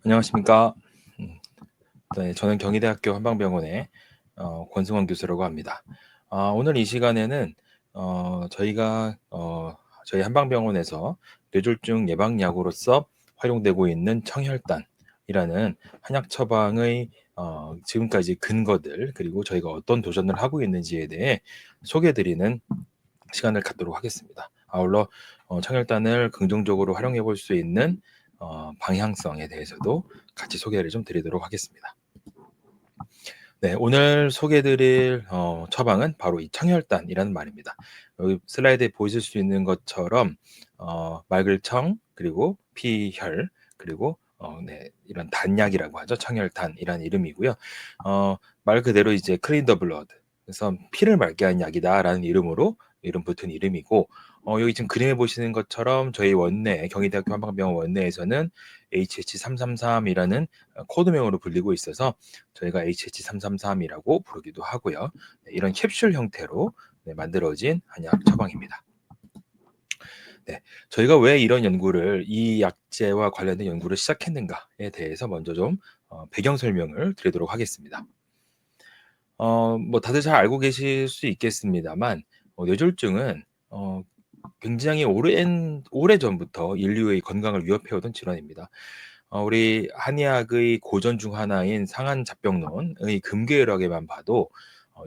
안녕하십니까. 음, 네, 저는 경희대학교 한방병원의 권승원 교수라고 합니다. 오늘 이 시간에는 저희가 저희 한방병원에서 뇌졸중 예방약으로서 활용되고 있는 청혈단이라는 한약 처방의 지금까지 근거들, 그리고 저희가 어떤 도전을 하고 있는지에 대해 소개해드리는 시간을 갖도록 하겠습니다. 아울러 청혈단을 긍정적으로 활용해 볼 수 있는 방향성에 대해서도 같이 소개를 좀 드리도록 하겠습니다. 네, 오늘 소개해드릴 처방은 바로 이 청혈단이라는 말입니다. 여기 슬라이드에 보실 수 있는 것처럼 맑을 청, 그리고 피혈, 그리고 네, 이런 단약이라고 하죠. 청혈단이라는 이름이고요. 말 그대로 이제 클린 더 블러드, 그래서 피를 맑게 하는 약이다라는 이름으로 이름 붙은 이름이고, 여기 지금 그림에 보시는 것처럼 저희 원내 경희대학교 한방병원 원내에서는 HH333이라는 코드명으로 불리고 있어서 저희가 HH333이라고 부르기도 하고요. 네, 이런 캡슐 형태로 만들어진 한약 처방입니다. 네, 저희가 왜 이런 연구를, 이 약제와 관련된 연구를 시작했는가에 대해서 먼저 좀 배경 설명을 드리도록 하겠습니다. 뭐 다들 잘 알고 계실 수 있겠습니다만, 뇌졸중은 굉장히 오래 전부터 인류의 건강을 위협해오던 질환입니다. 우리 한의학의 고전 중 하나인 상한잡병론의 금계열학에만 봐도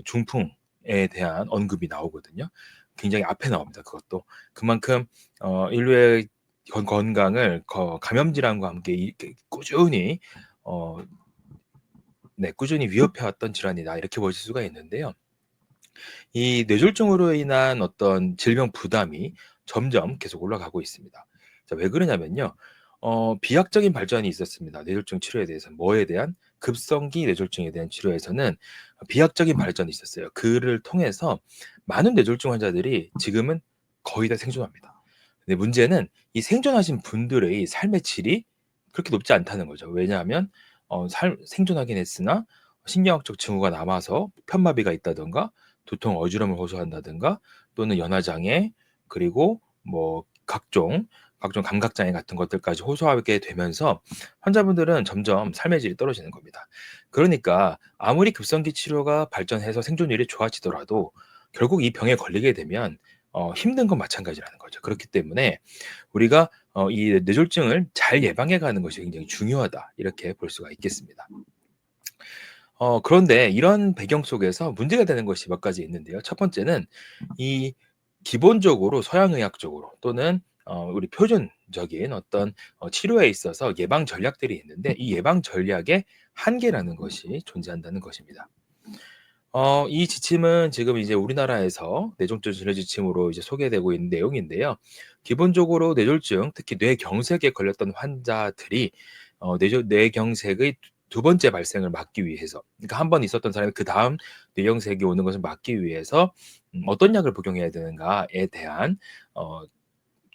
중풍에 대한 언급이 나오거든요. 굉장히 앞에 나옵니다. 그것도 그만큼 인류의 건강을 감염 질환과 함께 꾸준히 어, 꾸준히 위협해왔던 질환이다, 이렇게 보실 수가 있는데요. 이 뇌졸중으로 인한 어떤 질병 부담이 점점 계속 올라가고 있습니다. 자, 왜 그러냐면요. 비약적인 발전이 있었습니다. 뇌졸중 치료에 대해서. 뭐에 대한? 급성기 뇌졸중에 대한 치료에서는 비약적인 발전이 있었어요. 그를 통해서 많은 뇌졸중 환자들이 지금은 거의 다 생존합니다. 근데 문제는 이 생존하신 분들의 삶의 질이 그렇게 높지 않다는 거죠. 왜냐하면 생존하긴 했으나 신경학적 징후가 남아서 편마비가 있다던가 두통, 어지럼을 호소한다든가, 또는 연화장애, 그리고 뭐 각종 감각장애 같은 것들까지 호소하게 되면서 환자분들은 점점 삶의 질이 떨어지는 겁니다. 그러니까 아무리 급성기 치료가 발전해서 생존율이 좋아지더라도 결국 이 병에 걸리게 되면 힘든 건 마찬가지라는 거죠. 그렇기 때문에 우리가 이 뇌졸중을 잘 예방해 가는 것이 굉장히 중요하다, 이렇게 볼 수가 있겠습니다. 그런데 이런 배경 속에서 문제가 되는 것이 몇 가지 있는데요. 첫 번째는 이 기본적으로 서양의학적으로, 또는 우리 표준적인 어떤 치료에 있어서 예방 전략들이 있는데, 이 예방 전략의 한계라는 것이 존재한다는 것입니다. 이 지침은 지금 이제 우리나라에서 뇌졸중 진료 지침으로 이제 소개되고 있는 내용인데요. 기본적으로 뇌졸중, 특히 뇌경색에 걸렸던 환자들이 뇌경색의 두 번째 발생을 막기 위해서, 그러니까 한 번 있었던 사람이 그다음 뇌경색이 오는 것을 막기 위해서 어떤 약을 복용해야 되는가에 대한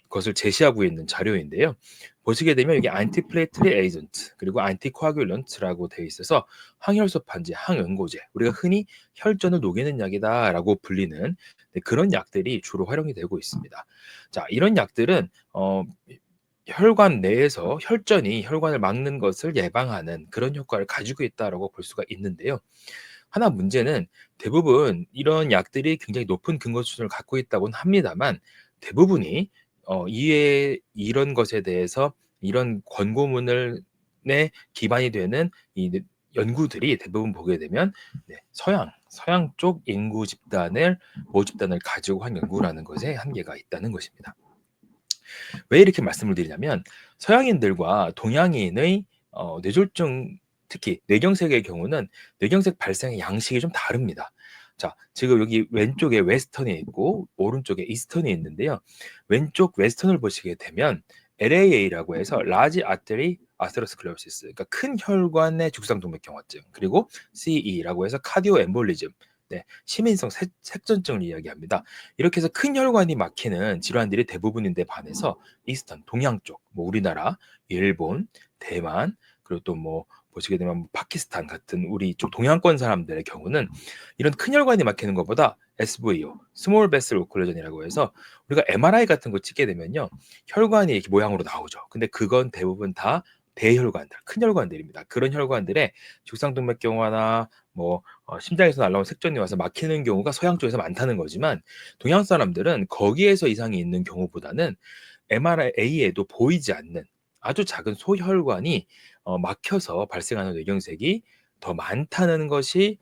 것을 제시하고 있는 자료인데요. 보시게 되면 이게 안티플레이트리 에이전트, 그리고 안티코아귤런트라고 되어 있어서 항혈소 판제, 항응고제, 우리가 흔히 혈전을 녹이는 약이다라고 불리는 그런 약들이 주로 활용이 되고 있습니다. 자, 이런 약들은 혈관 내에서 혈관을 막는 것을 예방하는 그런 효과를 가지고 있다라고 볼 수가 있는데요. 하나 문제는, 대부분 이런 약들이 굉장히 높은 근거 수준을 갖고 있다고는 합니다만, 대부분이 이런 것에 대해서 이런 권고문을 내 기반이 되는 연구들이 대부분 보게 되면 서양 쪽 인구 집단을 모집단을 가지고 한 연구라는 것에 한계가 있다는 것입니다. 왜 이렇게 말씀을 드리냐면, 서양인들과 동양인의 뇌졸중, 특히 뇌경색의 경우는 뇌경색 발생의 양식이 좀 다릅니다. 자, 지금 여기 왼쪽에 웨스턴이 있고 오른쪽에 이스턴이 있는데요. 왼쪽 웨스턴을 보시게 되면 LAA라고 해서 라지 아테리 아테로스클로시스, 그러니까 큰 혈관의 죽상동맥경화증, 그리고 CE라고 해서 카디오 엠볼리즘, 시민성 색전증을 이야기합니다. 이렇게 해서 큰 혈관이 막히는 질환들이 대부분인데 반해서 이스턴, 동양 쪽, 뭐 우리나라, 일본, 대만, 그리고 또 뭐 보시게 되면 파키스탄 같은 우리 쪽 동양권 사람들의 경우는 이런 큰 혈관이 막히는 것보다 SVO, 스몰 베슬 오클루전이라고 해서 우리가 MRI 같은 거 찍게 되면요, 혈관이 이렇게 모양으로 나오죠. 근데 그건 대부분 다 대혈관들, 큰 혈관들입니다. 그런 혈관들에 죽상동맥경화나 심장에서 날라온 색전이 와서 막히는 경우가 서양 쪽에서 많다는 거지만 동양 사람들은 거기에서 이상이 있는 경우보다는 MRI에도 보이지 않는 아주 작은 소혈관이 막혀서 발생하는 뇌경색이 더 많다는 것이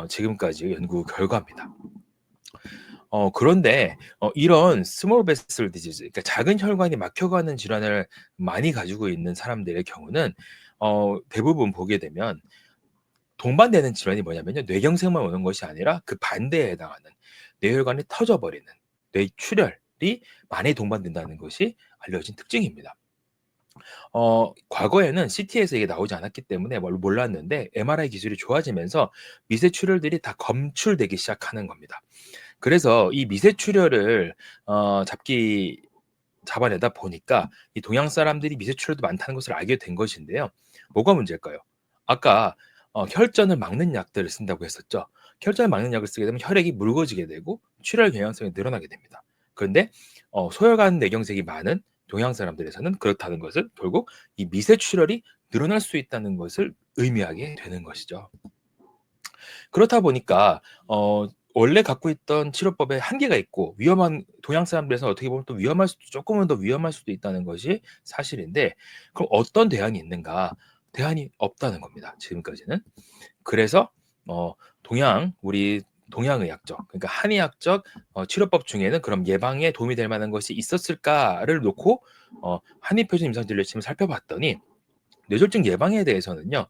지금까지 연구 결과입니다. 그런데 이런 스몰 베슬 디지즈, 그러니까 작은 혈관이 막혀가는 질환을 많이 가지고 있는 사람들의 경우는 대부분 보게 되면 동반되는 질환이 뭐냐면요. 뇌경색만 오는 것이 아니라 그 반대에 해당하는 뇌혈관이 터져버리는 뇌출혈이 많이 동반된다는 것이 알려진 특징입니다. 과거에는 CT에서 이게 나오지 않았기 때문에 몰랐는데 MRI 기술이 좋아지면서 미세 출혈들이 다 검출되기 시작하는 겁니다. 그래서 이 미세 출혈을 잡아내다 보니까 이 동양 사람들이 미세 출혈도 많다는 것을 알게 된 것인데요. 뭐가 문제일까요? 아까 혈전을 막는 약들을 쓴다고 했었죠. 혈전을 막는 약을 쓰게 되면 혈액이 묽어지게 되고 출혈 경향성이 늘어나게 됩니다. 그런데 소혈관 내경색이 많은 동양 사람들에서는 그렇다는 것은 결국 이 미세 출혈이 늘어날 수 있다는 것을 의미하게 되는 것이죠. 그렇다 보니까 원래 갖고 있던 치료법에 한계가 있고 위험한 동양 사람들에서 어떻게 보면 또 위험할 수도 조금은 더 위험할 수도 있다는 것이 사실인데 그럼 어떤 대안이 있는가? 대안이 없다는 겁니다. 지금까지는. 그래서 우리 동양의학적, 그러니까 한의학적 치료법 중에는 그럼 예방에 도움이 될 만한 것이 있었을까를 놓고 한의표준 임상진료팀을 살펴봤더니 뇌졸중 예방에 대해서는요.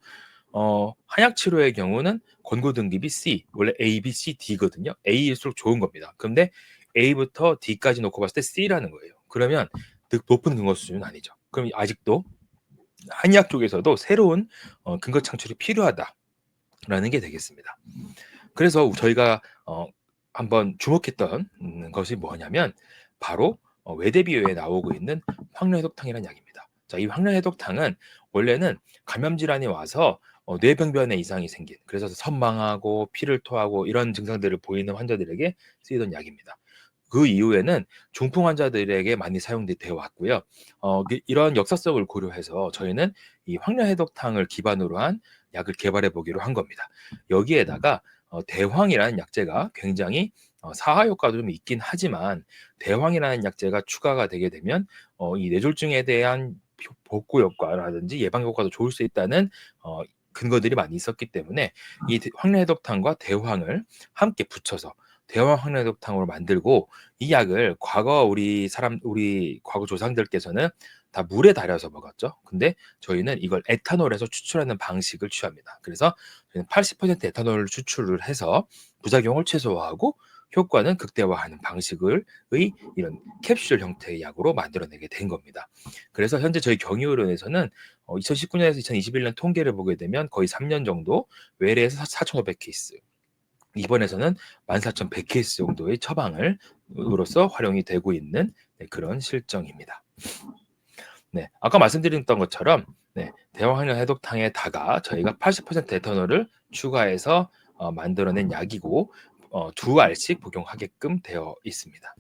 한약 치료의 경우는 권고 등급이 C, 원래 A, B, C, D거든요. A일수록 좋은 겁니다. 그런데 A부터 D까지 놓고 봤을 때 C라는 거예요. 그러면 높은 근거 수준은 아니죠. 그럼 아직도 한의학 쪽에서도 새로운 근거 창출이 필요하다라는 게 되겠습니다. 그래서 저희가 한번 주목했던 것이 뭐냐면 바로 외대비료에 나오고 있는 황련해독탕이라는 약입니다. 자, 이 황련해독탕은 원래는 감염 질환이 와서 뇌병변에 이상이 생긴, 그래서 선망하고 피를 토하고 이런 증상들을 보이는 환자들에게 쓰이던 약입니다. 그 이후에는 중풍 환자들에게 많이 사용되어 왔고요. 이런 역사성을 고려해서 저희는 이 황련해독탕을 기반으로 한 약을 개발해 보기로 한 겁니다. 여기에다가 대황이라는 약재가 굉장히 사화 효과도 좀 있긴 하지만 대황이라는 약재가 추가가 되게 되면 이 뇌졸중에 대한 복구 효과라든지 예방 효과도 좋을 수 있다는 근거들이 많이 있었기 때문에 이 황련해독탕과 대황을 함께 붙여서 대황 황련해독탕으로 만들고 이 약을 우리 과거 조상들께서는 다 물에 달여서 먹었죠. 근데 저희는 이걸 에탄올에서 추출하는 방식을 취합니다. 그래서 저희는 80% 에탄올을 추출을 해서 부작용을 최소화하고 효과는 극대화하는 방식의 이런 캡슐 형태의 약으로 만들어내게 된 겁니다. 그래서 현재 저희 경유의료원에서는 2019년에서 2021년 통계를 보게 되면 거의 3년 정도 외래에서 4,500케이스, 입원에서는 14,100케이스 정도의 처방으로서 활용이 되고 있는 그런 실정입니다. 네, 아까 말씀드렸던 것처럼 대왕항련 해독탕에다가 저희가 80% 에탄올을 추가해서 만들어낸 약이고 2알씩 복용하게끔 되어 있습니다.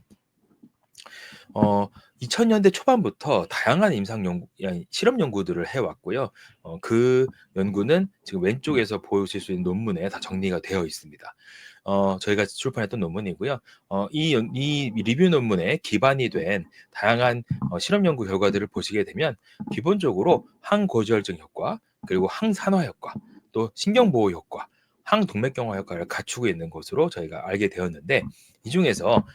2000년대 초반부터 다양한 실험 연구들을 해왔고요. 그 연구는 지금 왼쪽에서 보실 수 있는 논문에 다 정리가 되어 있습니다. 저희가 출판했던 논문이고요. 이 리뷰 논문에 기반이 된 다양한 실험 연구 결과들을 보시게 되면 기본적으로 항고지혈증 효과, 그리고 항산화 효과, 또 신경보호 효과, 항동맥경화 효과를 갖추고 있는 것으로 저희가 알게 되었는데 이 중에서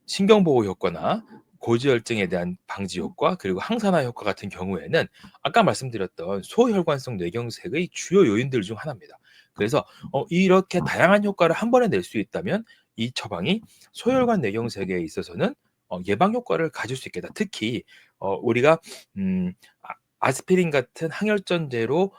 신경보호 효과나 고지혈증에 대한 방지 효과, 그리고 항산화 효과 같은 경우에는 아까 말씀드렸던 소혈관성 뇌경색의 주요 요인들 중 하나입니다. 그래서 이렇게 다양한 효과를 한 번에 낼 수 있다면 이 처방이 소혈관 뇌경색에 있어서는 예방 효과를 가질 수 있겠다. 특히 우리가 아스피린 같은 항혈전제로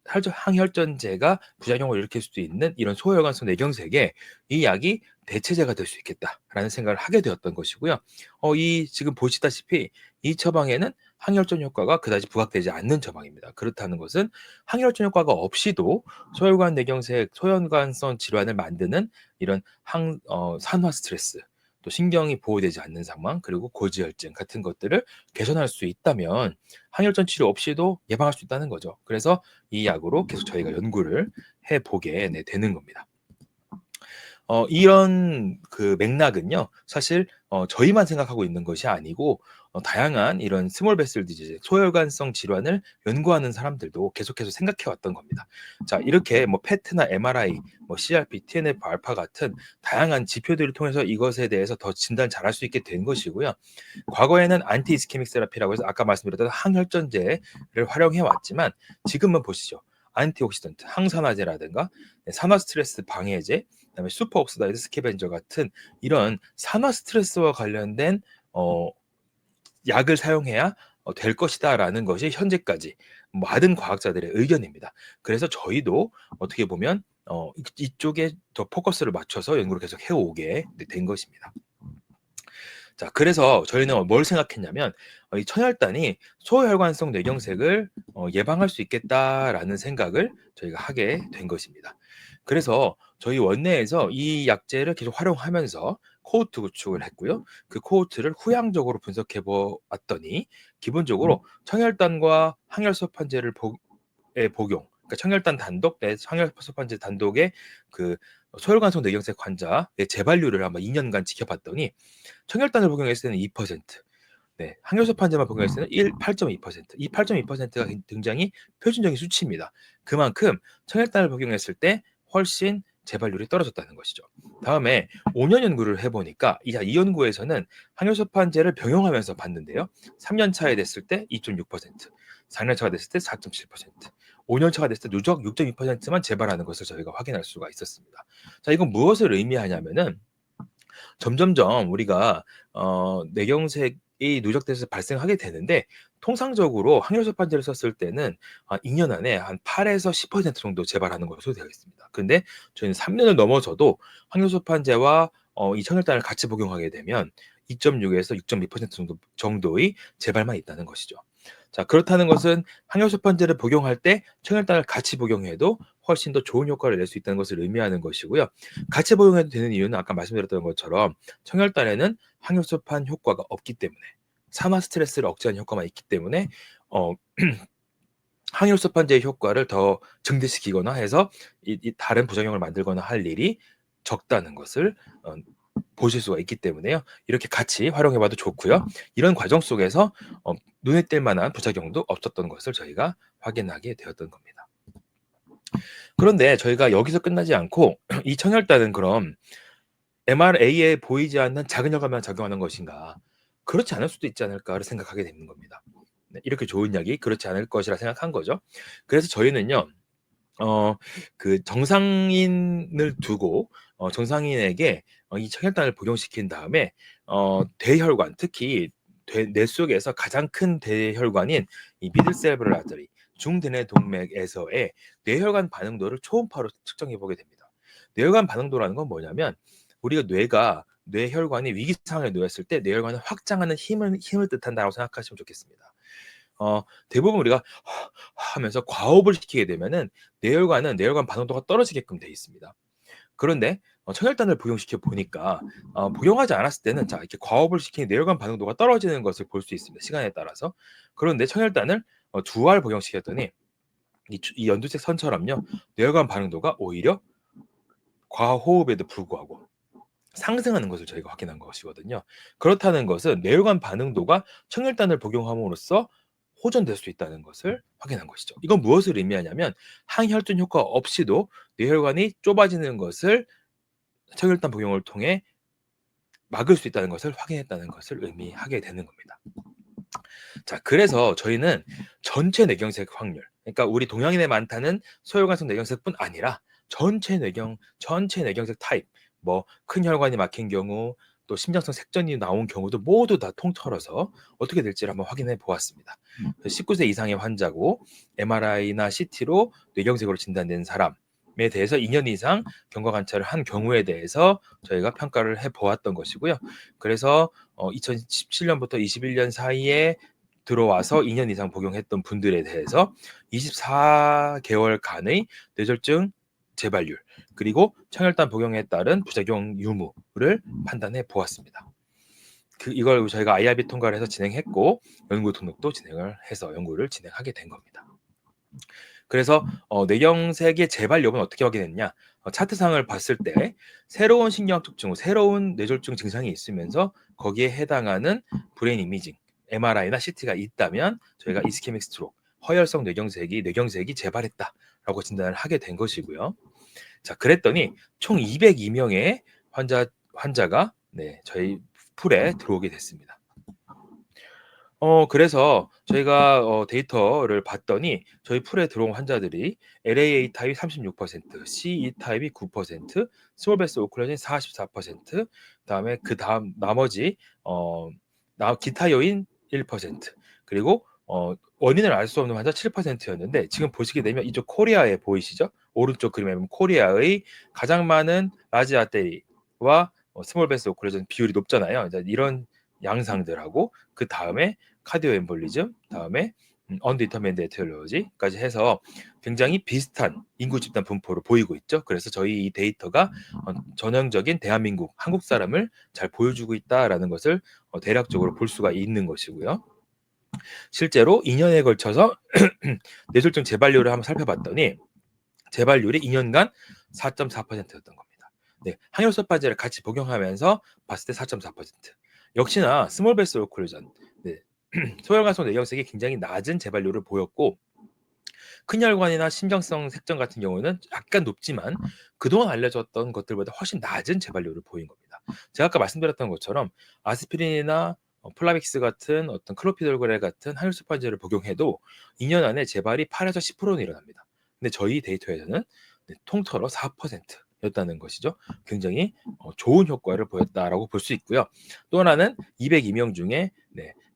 항혈전제가 부작용을 일으킬 수도 있는 이런 소혈관성 뇌경색에 이 약이 대체제가 될 수 있겠다라는 생각을 하게 되었던 것이고요. 지금 보시다시피 이 처방에는 항혈전 효과가 그다지 부각되지 않는 처방입니다. 그렇다는 것은 항혈전 효과가 없이도 소혈관 뇌경색, 소혈관성 질환을 만드는 이런 산화 스트레스, 또 신경이 보호되지 않는 상황, 그리고 고지혈증 같은 것들을 개선할 수 있다면 항혈전 치료 없이도 예방할 수 있다는 거죠. 그래서 이 약으로 계속 저희가 연구를 해보게 되는 겁니다. 이런 그 맥락은요, 사실 저희만 생각하고 있는 것이 아니고 다양한 이런 스몰 베슬 디지즈, 소혈관성 질환을 연구하는 사람들도 계속해서 생각해 왔던 겁니다. 자, 이렇게 뭐 페트나 MRI, 뭐 CRP, TNF 알파 같은 다양한 지표들을 통해서 이것에 대해서 더 진단 잘할 수 있게 된 것이고요. 과거에는 안티 이스케믹 세라피라고 해서 아까 말씀드렸던 항혈전제를 활용해 왔지만 지금은 보시죠. 안티옥시던트, 항산화제라든가 산화 스트레스 방해제, 그다음에 슈퍼 옥시다이드 스캐벤저 같은 이런 산화 스트레스와 관련된 약을 사용해야 될 것이다라는 것이 현재까지 많은 과학자들의 의견입니다. 그래서 저희도 어떻게 보면 이쪽에 더 포커스를 맞춰서 연구를 계속 해오게 된 것입니다. 자, 그래서 저희는 뭘 생각했냐면 이 천혈단이 소혈관성 뇌경색을 예방할 수 있겠다라는 생각을 저희가 하게 된 것입니다. 그래서 저희 원내에서 이 약제를 계속 활용하면서 코호트 구축을 했고요. 그 코호트를 후향적으로 분석해 보았더니 기본적으로 천혈단과 항혈소판제를 복용, 그러니까 천혈단 단독, 항혈소판제 단독의 그 소혈관성 뇌경색 환자의 재발률을 아마 2년간 지켜봤더니 청혈단을 복용했을 때는 2%, 네, 항혈소판제만 복용했을 때는 8.2%, 이 8.2%가 굉장히 표준적인 수치입니다. 그만큼 청혈단을 복용했을 때 훨씬 재발률이 떨어졌다는 것이죠. 다음에 5년 연구를 해보니까 이 연구에서는 항혈소판제를 병용하면서 봤는데요. 3년 차에 됐을 때 2.6%, 4년 차가 됐을 때 4.7%, 5년 차가 됐을 때 누적 6.2%만 재발하는 것을 저희가 확인할 수가 있었습니다. 자, 이건 무엇을 의미하냐면은 점점점 우리가 뇌경색이 누적돼서 발생하게 되는데 통상적으로 항혈소판제를 썼을 때는 2년 안에 한 8에서 10% 정도 재발하는 것으로 되어 있습니다. 근데 저희는 3년을 넘어서도 항혈소판제와 이 청혈단을 같이 복용하게 되면 2.6에서 6.2% 정도의 재발만 있다는 것이죠. 자, 그렇다는 것은 항혈소판제를 복용할 때 청혈단을 같이 복용해도 훨씬 더 좋은 효과를 낼 수 있다는 것을 의미하는 것이고요. 같이 복용해도 되는 이유는 아까 말씀드렸던 것처럼 청혈단에는 항혈소판 효과가 없기 때문에, 산화 스트레스를 억제하는 효과만 있기 때문에 어, 항혈소판제의 효과를 더 증대시키거나 해서 이 다른 부작용을 만들거나 할 일이 적다는 것을 보실 수가 있기 때문에요. 이렇게 같이 활용해 봐도 좋고요. 이런 과정 속에서 눈에 띌 만한 부작용도 없었던 것을 저희가 확인하게 되었던 겁니다. 그런데 저희가 여기서 끝나지 않고 이 청혈단은 그럼 MRA에 보이지 않는 작은 혈관만 작용하는 것인가? 그렇지 않을 수도 있지 않을까를 생각하게 되는 겁니다. 네, 이렇게 좋은 약이 그렇지 않을 것이라 생각한 거죠. 그래서 저희는요, 그 정상인을 두고 정상인에게 이 청혈단을 복용시킨 다음에 대혈관, 특히 뇌 속에서 가장 큰 대혈관인 이 미들 세레브럴 아터리, 중대뇌 동맥에서의 뇌혈관 반응도를 초음파로 측정해 보게 됩니다. 뇌혈관 반응도라는 건 뭐냐면 우리가 뇌혈관이 위기 상황에 놓였을 때 뇌혈관을 확장하는 힘을 뜻한다고 생각하시면 좋겠습니다. 대부분 우리가 하면서 과호흡을 시키게 되면은 뇌혈관 반응도가 떨어지게끔 돼 있습니다. 그런데 청혈단을 복용시켜 보니까 복용하지 않았을 때는 자, 이렇게 과호흡을 시키는 뇌혈관 반응도가 떨어지는 것을 볼 수 있습니다. 시간에 따라서. 그런데 청혈단을 2알 복용시켰더니 이 연두색 선처럼요. 뇌혈관 반응도가 오히려 과호흡에도 불구하고 상승하는 것을 저희가 확인한 것이거든요. 그렇다는 것은 뇌혈관 반응도가 청혈단을 복용함으로써 호전될 수 있다는 것을 확인한 것이죠. 이건 무엇을 의미하냐면 항혈전 효과 없이도 뇌혈관이 좁아지는 것을 청혈단 복용을 통해 막을 수 있다는 것을 확인했다는 것을 의미하게 되는 겁니다. 자, 그래서 저희는 전체 뇌경색 확률, 그러니까 우리 동양인에 많다는 소혈관성 뇌경색뿐 아니라 전체 뇌경색 타입, 뭐 큰 혈관이 막힌 경우, 또 심장성 색전이 나온 경우도 모두 다 통틀어서 어떻게 될지를 한번 확인해 보았습니다. 19세 이상의 환자고 MRI나 CT로 뇌경색으로 진단된 사람에 대해서 2년 이상 경과 관찰을 한 경우에 대해서 저희가 평가를 해 보았던 것이고요. 그래서 2017년부터 21년 사이에 들어와서 2년 이상 복용했던 분들에 대해서 24개월간의 뇌졸중 재발률 그리고 청혈단 복용에 따른 부작용 유무를 판단해 보았습니다. 이걸 저희가 IRB 통과를 해서 진행했고 연구 등록도 진행을 해서 연구를 진행하게 된 겁니다. 그래서 뇌경색의 재발 여부는 어떻게 확인했냐? 차트상을 봤을 때 새로운 신경학적 증후, 새로운 뇌졸중 증상이 있으면서 거기에 해당하는 브레인 이미징, MRI나 CT가 있다면 저희가 이스케믹 스트로크, 허혈성 뇌경색이 재발했다라고 진단을 하게 된 것이고요. 자, 그랬더니 총 202명의 환자가 저희 풀에 들어오게 됐습니다. 그래서 저희가 데이터를 봤더니 저희 풀에 들어온 환자들이 LAA 타입이 36%, CE 타입이 9%, 스몰 베슬 오클루전이 44%, 그다음에 나머지 기타 요인 1%, 그리고 원인을 알 수 없는 환자 7%였는데 지금 보시게 되면 이쪽 코리아에 보이시죠? 오른쪽 그림에 보면 코리아의 가장 많은 라지 아테리와 스몰 베슬 오클루전 비율이 높잖아요. 이런 양상들하고 그 다음에 카디오 엠볼리즘, 다음에 언디터맨드 에티올로지까지 해서 굉장히 비슷한 인구 집단 분포로 보이고 있죠. 그래서 저희 이 데이터가 전형적인 대한민국 한국 사람을 잘 보여주고 있다라는 것을 대략적으로 볼 수가 있는 것이고요. 실제로 2년에 걸쳐서 뇌졸중 재발률을 한번 살펴봤더니 재발률이 2년간 4.4%였던 겁니다. 항혈소파제를 같이 복용하면서 봤을 때 4.4%. 역시나 스몰 베슬 오클루전, 소혈관성 뇌경색이 굉장히 낮은 재발률을 보였고 큰 혈관이나 신경성 색전 같은 경우는 약간 높지만 그동안 알려졌던 것들보다 훨씬 낮은 재발률을 보인 겁니다. 제가 아까 말씀드렸던 것처럼 아스피린이나 플라빅스 같은 어떤 클로피돌그렐 같은 항혈소파제를 복용해도 2년 안에 재발이 8에서 10%는 일어납니다. 근데 저희 데이터에서는 통틀어 4%였다는 것이죠. 굉장히 좋은 효과를 보였다라고 볼 수 있고요. 또 하나는 202명 중에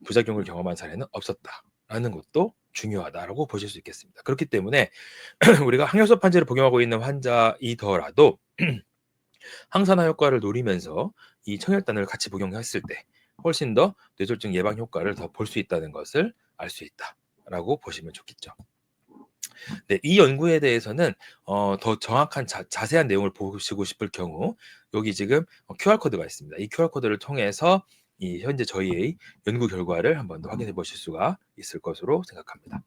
부작용을 경험한 사례는 없었다라는 것도 중요하다라고 보실 수 있겠습니다. 그렇기 때문에 우리가 항혈소 판제를 복용하고 있는 환자이더라도 항산화 효과를 노리면서 이 청혈단을 같이 복용했을 때 훨씬 더 뇌졸중 예방 효과를 더 볼 수 있다는 것을 알 수 있다라고 보시면 좋겠죠. 이 연구에 대해서는 더 정확한 자세한 내용을 보시고 싶을 경우 여기 지금 QR코드가 있습니다. 이 QR코드를 통해서 이 현재 저희의 연구 결과를 한번 더 확인해 보실 수가 있을 것으로 생각합니다.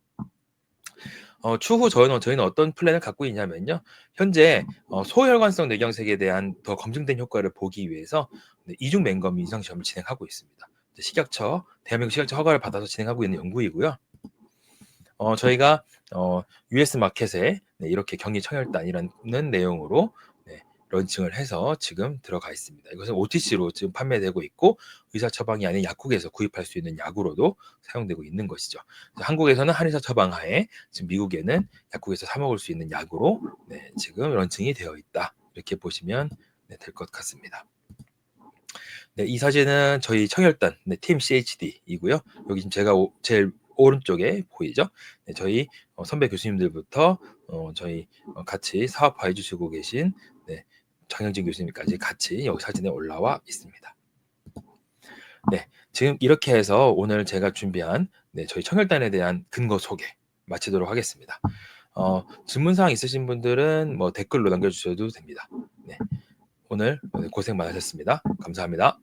추후 저희는 어떤 플랜을 갖고 있냐면요. 현재 소혈관성 뇌경색에 대한 더 검증된 효과를 보기 위해서 이중 맹검 임상 시험을 진행하고 있습니다. 대한민국 식약처 허가를 받아서 진행하고 있는 연구이고요. 저희가 US 마켓에 이렇게 경리 청혈단이라는 내용으로 런칭을 해서 지금 들어가 있습니다. 이것은 OTC로 지금 판매되고 있고 의사 처방이 아닌 약국에서 구입할 수 있는 약으로도 사용되고 있는 것이죠. 한국에서는 한의사 처방하에 지금 미국에는 약국에서 사 먹을 수 있는 약으로 지금 런칭이 되어 있다. 이렇게 보시면 될 것 같습니다. 이 사진은 저희 청혈단 팀 CHD이고요. 여기 지금 제가 제일 오른쪽에 보이죠? 저희 선배 교수님들부터 저희 같이 사업화 해주시고 계신 정영진 교수님까지 같이 여기 사진에 올라와 있습니다. 지금 이렇게 해서 오늘 제가 준비한 저희 청혈단에 대한 근거 소개 마치도록 하겠습니다. 질문사항 있으신 분들은 댓글로 남겨주셔도 됩니다. 오늘 고생 많으셨습니다. 감사합니다.